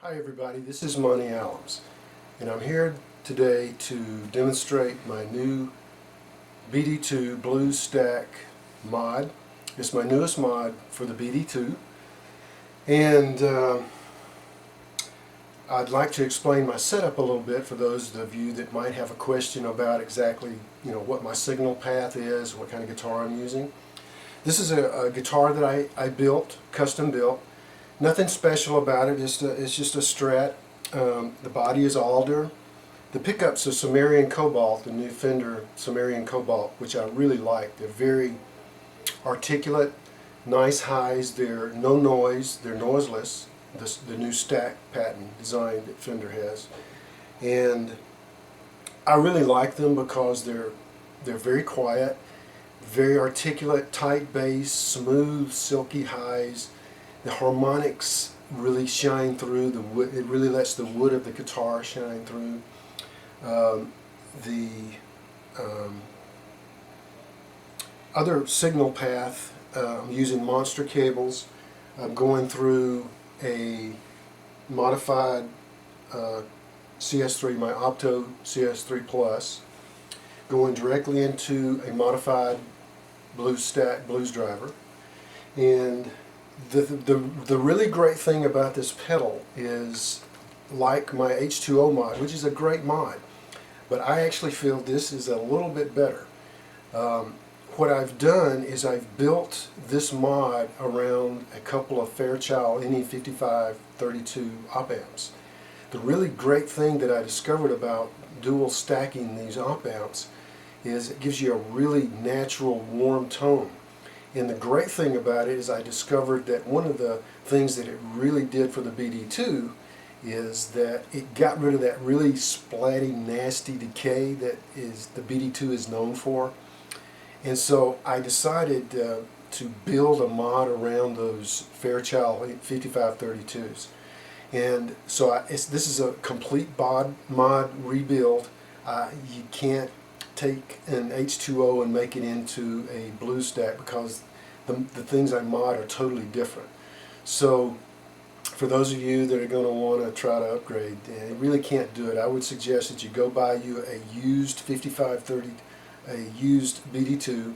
Hi everybody, this is Monty Allums, and I'm here today to demonstrate my new BD2 Blues Stack mod. It's my newest mod for the BD2, and I'd like to explain my setup a little bit for those of you that might have a question about exactly what my signal path is, what kind of guitar I'm using. This is a guitar that I built, custom built. Nothing special about it. It's just a Strat. The body is alder. The pickups are Sumerian Cobalt, the new Fender Sumerian Cobalt, which I really like. They're very articulate, nice highs. They're no noise. They're noiseless. The new stack patent design that Fender has, and I really like them because they're very quiet, very articulate, tight bass, smooth, silky highs. The harmonics really shine through. The wood, it really lets the wood of the guitar shine through. The other signal path, I'm using monster cables. I'm going through a modified CS3, my Opto CS3 Plus, going directly into a modified Blues Stack blues driver. And the really great thing about this pedal is, like my H2O mod, which is a great mod, but I actually feel this is a little bit better. What I've done is I've built this mod around a couple of Fairchild NE5532 op amps. The really great thing that I discovered about dual stacking these op amps is it gives you a really natural warm tone. And the great thing about it is I discovered that one of the things that it really did for the BD2 is that it got rid of that really splatty, nasty decay that the BD2 is known for. And so I decided to build a mod around those Fairchild 5532s. And so this is a complete mod rebuild. You can't take an H2O and make it into a Blues Stack because the things I mod are totally different. So for those of you that are going to want to try to upgrade, you really can't do it. I would suggest that you go buy you a used 5530, a used BD2,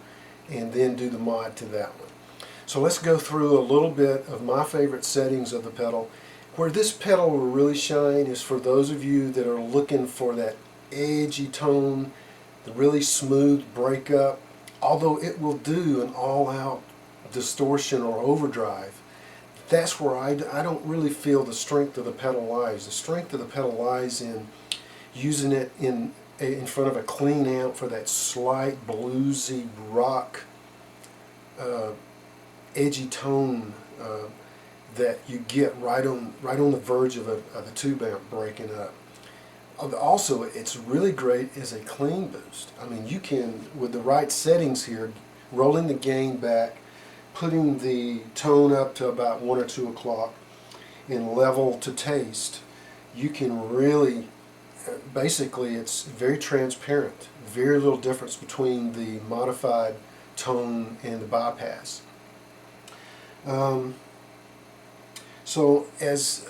and then do the mod to that one. So let's go through a little bit of my favorite settings of the pedal. Where this pedal will really shine is for those of you that are looking for that edgy tone, the really smooth breakup. Although it will do an all-out distortion or overdrive, that's where I don't really feel the strength of the pedal lies. The strength of the pedal lies in using it in front of a clean amp for that slight bluesy rock edgy tone that you get right on the verge of a tube amp breaking up. Also, it's really great as a clean boost. I mean, you can, with the right settings here, rolling the gain back, putting the tone up to about 1 or 2 o'clock, and level to taste, you can really, basically it's very transparent. Very little difference between the modified tone and the bypass. So as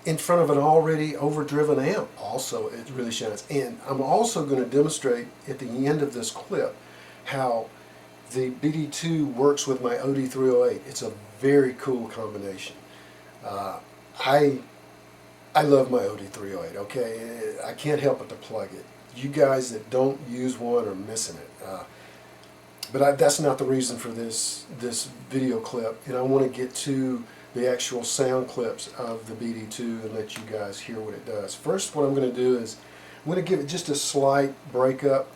in front of an already overdriven amp, also it really shines. And I'm also going to demonstrate at the end of this clip how the BD2 works with my OD308. It's a very cool combination. I love my OD308, okay? I can't help but to plug it. You guys that don't use one are missing it. But that's not the reason for this video clip, and I want to get to the actual sound clips of the BD2 and let you guys hear what it does. First, what I'm going to do is I'm going to give it just a slight breakup.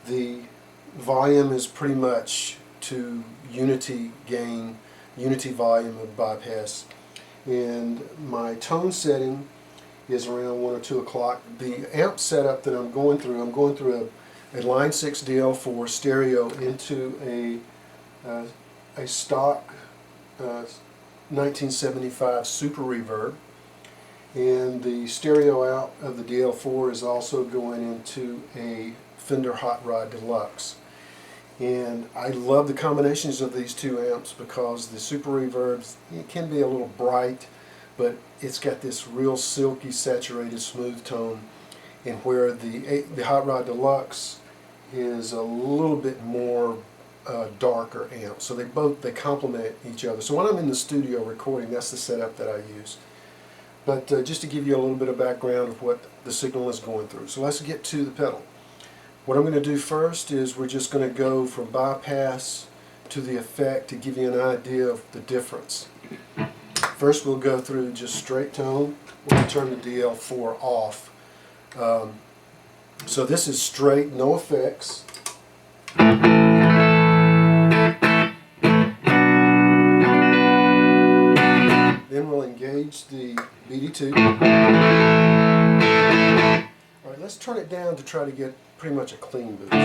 The volume is pretty much to unity gain, unity volume of bypass, and my tone setting is around 1 or 2 o'clock. The amp setup that I'm going through a Line 6 DL4 stereo into a stock 1975 Super Reverb, and the stereo out of the DL4 is also going into a Fender Hot Rod Deluxe. And I love the combinations of these two amps because the Super Reverbs, it can be a little bright, but it's got this real silky, saturated, smooth tone, and where the Hot Rod Deluxe is a little bit more darker amp. So they complement each other. So when I'm in the studio recording, that's the setup that I use. But just to give you a little bit of background of what the signal is going through. So let's get to the pedal. What I'm going to do first is we're just going to go from bypass to the effect to give you an idea of the difference. First we'll go through just straight tone. We'll turn the DL4 off. So this is straight, no effects. Then we'll engage the BD2. Alright, let's turn it down to try to get pretty much a clean boost. We'll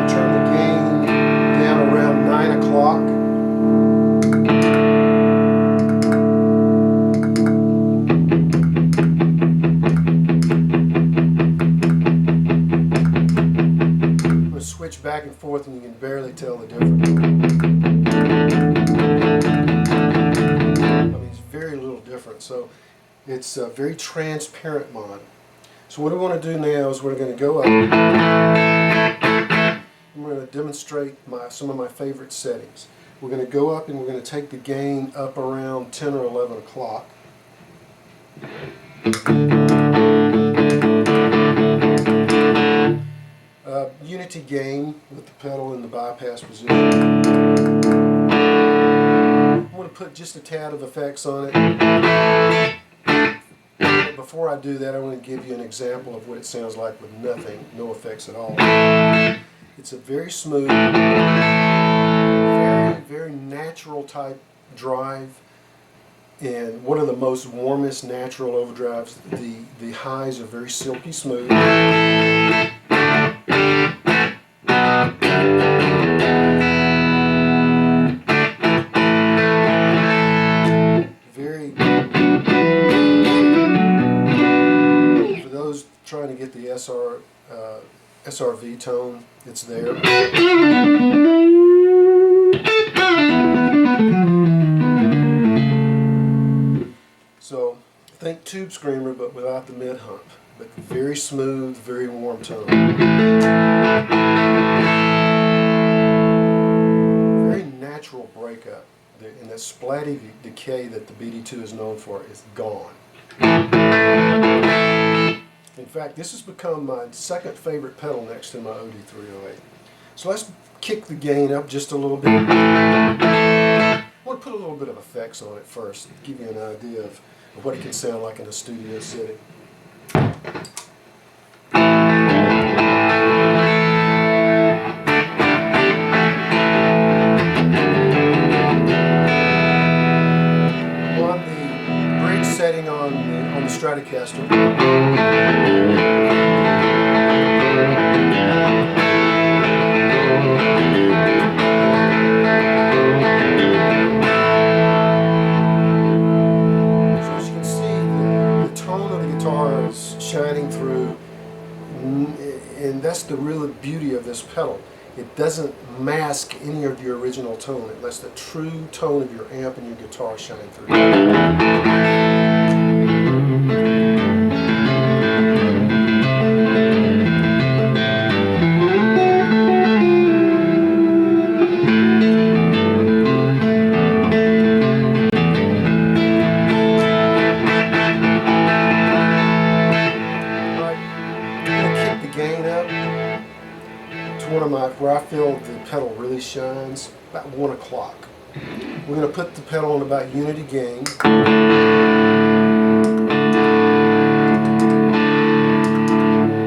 turn the gain down around 9 o'clock. We'll switch back and forth and you can barely tell the difference. Very little different, so it's a very transparent mod. So what we want to do now is we're going to go up and we're going to demonstrate some of my favorite settings. We're going to go up and we're going to take the gain up around 10 or 11 o'clock. Unity gain with the pedal in the bypass position. I'm going to put just a tad of effects on it. But before I do that, I want to give you an example of what it sounds like with nothing, no effects at all. It's a very smooth, very natural type drive, and one of the most warmest natural overdrives. The highs are very silky smooth. Trying to get the SRV tone, it's there. So think Tube Screamer but without the mid hump, but very smooth, very warm tone. Very natural breakup, and that splatty decay that the BD2 is known for is gone. In fact, this has become my second favorite pedal next to my OD308. So let's kick the gain up just a little bit. I want to put a little bit of effects on it first, to give you an idea of what it can sound like in a studio setting. On the bridge setting on the Stratocaster, shining through, and that's the real beauty of this pedal. It doesn't mask any of your original tone. It lets the true tone of your amp and your guitar shine through. Where I feel the pedal really shines, about 1 o'clock. We're going to put the pedal on about unity gain. We're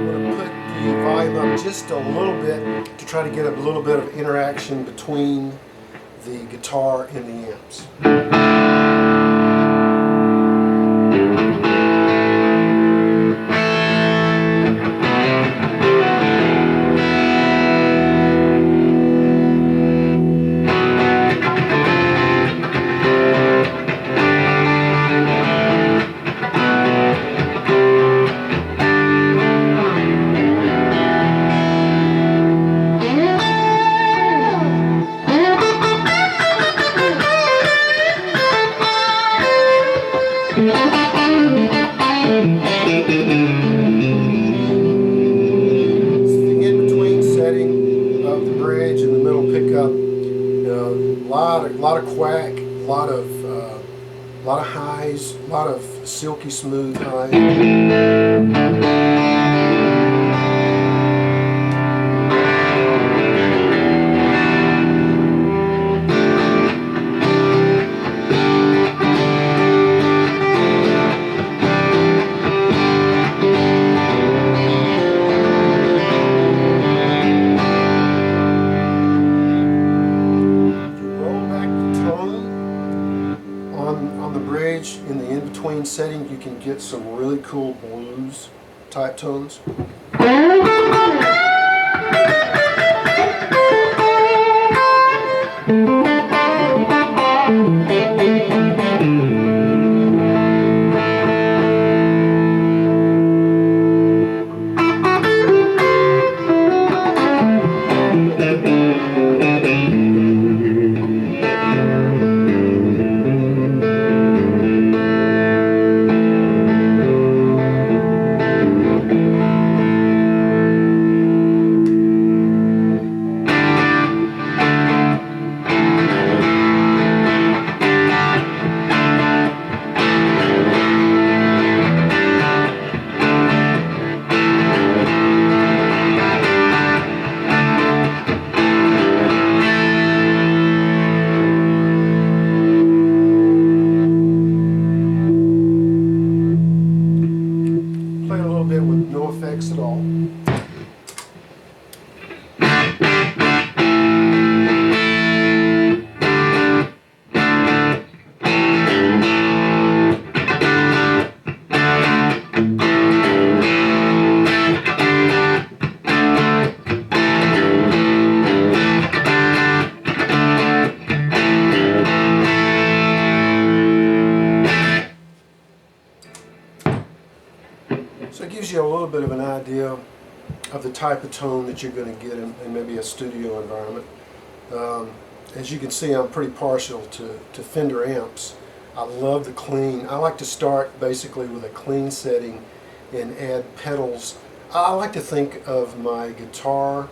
going to put the volume up just a little bit to try to get a little bit of interaction between the guitar and the amps. pick up a lot of quack, a lot of highs, a lot of silky smooth highs. In the in-between setting, you can get some really cool blues type tones. At all. So it gives you a little bit of an idea of the type of tone that you're going to get in maybe a studio environment. As you can see, I'm pretty partial to Fender amps. I love the clean. I like to start basically with a clean setting and add pedals. I like to think of my guitar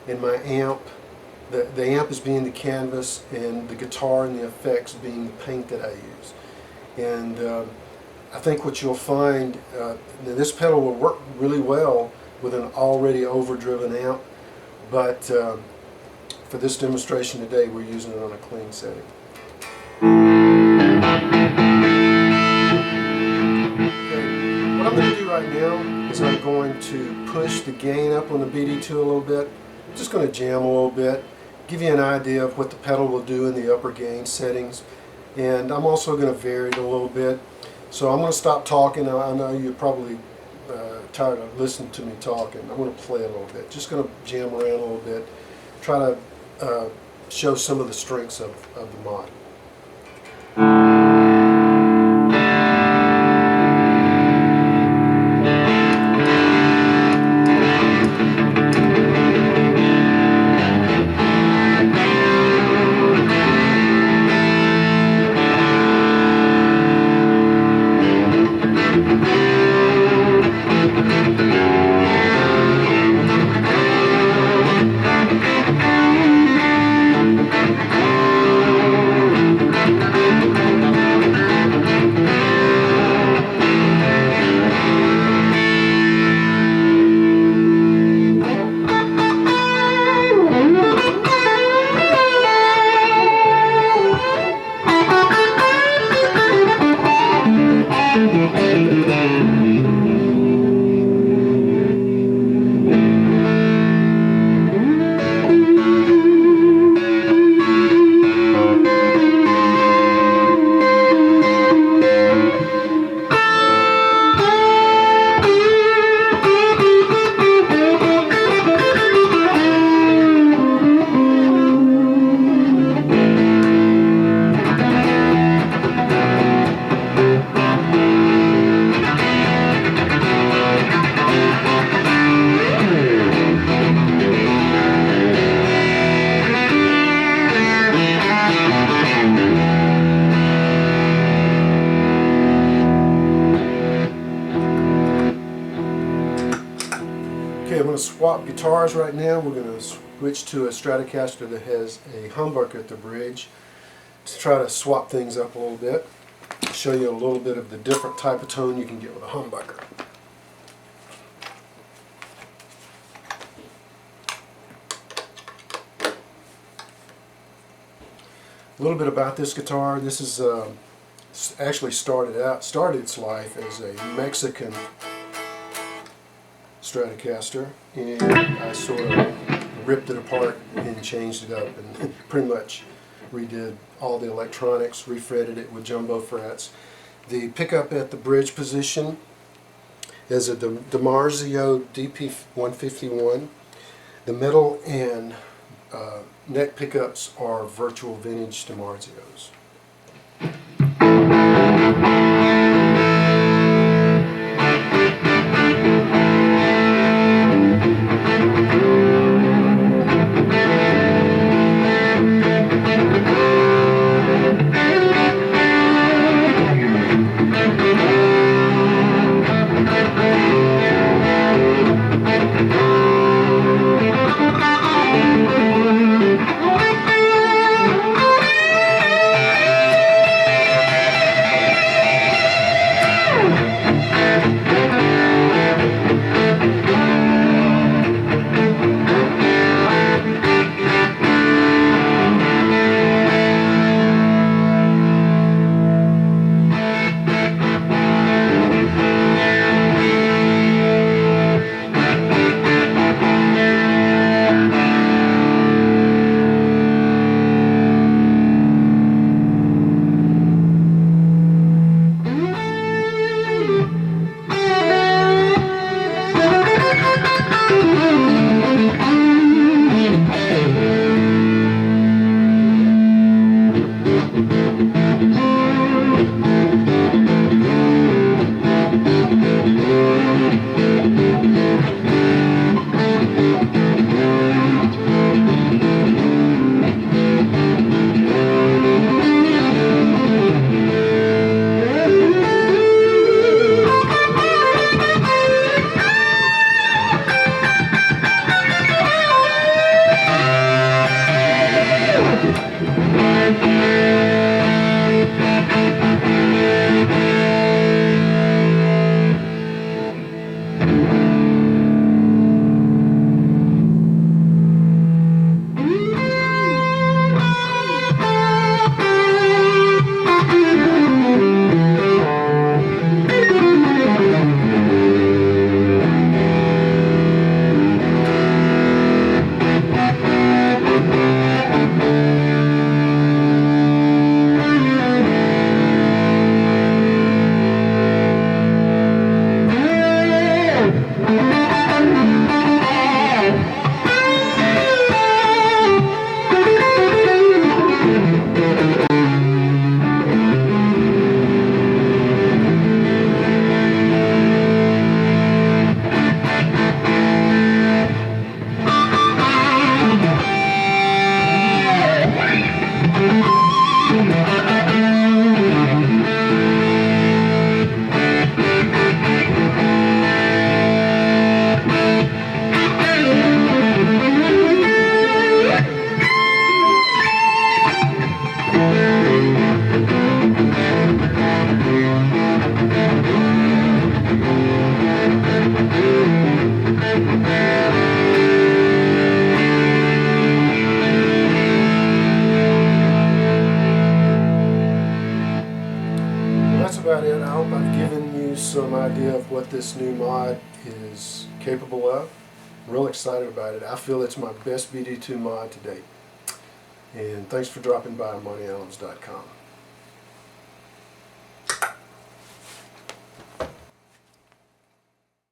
and my amp, the amp as being the canvas and the guitar and the effects being the paint that I use. And I think what you'll find, this pedal will work really well with an already overdriven amp, but for this demonstration today we're using it on a clean setting. Okay. What I'm going to do right now is I'm going to push the gain up on the BD2 a little bit. I'm just going to jam a little bit, give you an idea of what the pedal will do in the upper gain settings, and I'm also going to vary it a little bit. So I'm going to stop talking. I know you're probably tired of listening to me talking. I'm going to play a little bit. Just going to jam around a little bit. Try to show some of the strengths of the mod. going to swap guitars right now. We're going to switch to a Stratocaster that has a humbucker at the bridge to try to swap things up a little bit. Show you a little bit of the different type of tone you can get with a humbucker. A little bit about this guitar. This is actually started its life as a Mexican Stratocaster, and I sort of ripped it apart and changed it up and pretty much redid all the electronics, refretted it with jumbo frets. The pickup at the bridge position is a DiMarzio DP151. The middle and neck pickups are virtual vintage DiMarzios. About it. I hope I've given you some idea of what this new mod is capable of. I'm real excited about it. I feel it's my best BD2 mod to date. And thanks for dropping by MontyAllens.com.